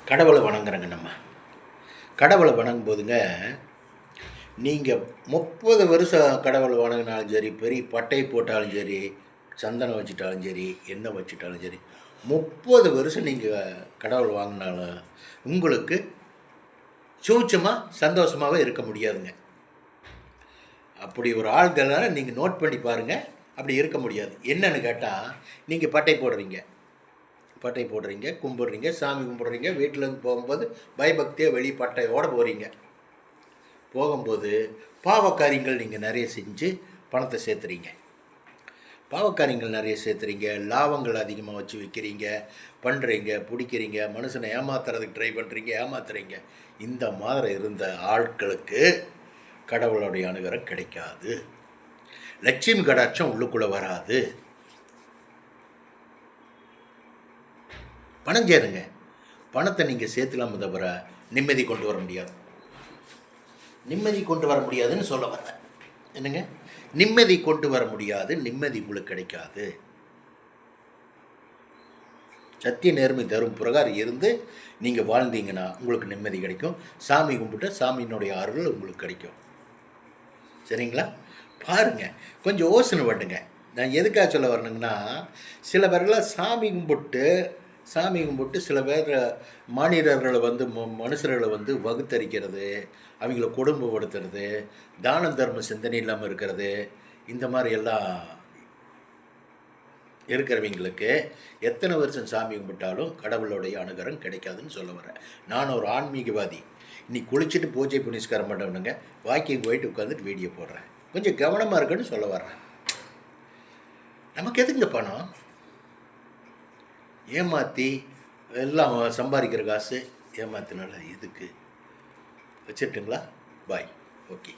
கடவுளை வணங்குறங்க நம்ம. கடவுளை வணங்கும் போதுங்க, நீங்கள் 30 வருஷம் கடவுளை வணங்கினாலும் சரி, பெரிய பட்டை போட்டாலும் சரி, சந்தனம் வச்சுட்டாலும் சரி, எண்ணெய் வச்சுட்டாலும் சரி, 30 வருஷம் நீங்கள் கடவுள் வாங்கினாலும் உங்களுக்கு சூட்சமாக சந்தோஷமாகவே இருக்க முடியாதுங்க. அப்படி ஒரு ஆள்களால் நீங்கள் நோட் பண்ணி பாருங்கள், அப்படி இருக்க முடியாது. என்னன்னு கேட்டால், நீங்கள் பட்டை போடுறீங்க, கும்பிட்றீங்க, சாமி கும்பிட்றீங்க, வீட்டிலேருந்து போகும்போது பயபக்தியாக வெளியே பட்டையோடு போகிறீங்க. போகும்போது பாவக்காரியங்கள் நீங்கள் நிறைய செஞ்சு பணத்தை சேர்த்துறீங்க. பாவக்காரியங்கள் நிறைய சேர்த்துறீங்க, லாபங்கள் அதிகமாக வச்சு விற்கிறீங்க, பண்ணுறீங்க, பிடிக்கிறீங்க, மனுஷனை ஏமாத்துறதுக்கு ட்ரை பண்ணுறீங்க, ஏமாத்துறீங்க. இந்த மாதிரி இருந்த ஆட்களுக்கு கடவுளுடைய அனுகிரகம் கிடைக்காது. லட்சுமி கடாட்சம் உள்ளுக்குள்ளே வராது. பணம் சேருங்க, பணத்தை நீங்கள் சேர்த்துலாம தவிர நிம்மதி கொண்டு வர முடியாது. நிம்மதி கொண்டு வர முடியாதுன்னு சொல்ல வரேன். என்னங்க, நிம்மதி கொண்டு வர முடியாது, நிம்மதி உங்களுக்கு கிடைக்காது. சத்திய நேர்மை தரும் பிரகாரம் இருந்து நீங்கள் வாழ்ந்தீங்கன்னா உங்களுக்கு நிம்மதி கிடைக்கும். சாமி கும்பிட்டு சாமியினுடைய அருள் உங்களுக்கு கிடைக்கும். சரிங்களா? பாருங்கள், கொஞ்சம் யோசனை பண்ணுங்க. நான் எதுக்காக சொல்ல வரணுங்கன்னா, சில பேர்களாம் சாமி கும்பிட்டு சில பேர் மானிடர்களை வந்து மனுஷர்களை வந்து வகுத்தரிக்கிறது, அவங்கள கொடுமைப்படுத்துறது, தான தர்ம சிந்தனை இல்லாமல் இருக்கிறது, இந்த மாதிரி எல்லாம் இருக்கிறவங்களுக்கு எத்தனை வருஷம் சாமி கும்பிட்டாலும் கடவுளுடைய அனுகிரகம் கிடைக்காதுன்னு சொல்ல வரேன். நான் ஒரு ஆன்மீகவாதி. இன்னைக்கு குளிச்சுட்டு பூஜை புனிஸ்காரம் பண்ணவனுங்க வாக்கிங் போயிட்டு உட்காந்துட்டு வீடியோ போடுறேன். கொஞ்சம் கவனமாக இருக்குன்னு சொல்ல வர்றேன். நமக்கு எதுங்க பணம்? ஏமாற்றி எல்லாம் சம்பாதிக்கிற காசு ஏமாத்தினால எதுக்கு? வச்சுட்டுங்களா? பாய். ஓகே.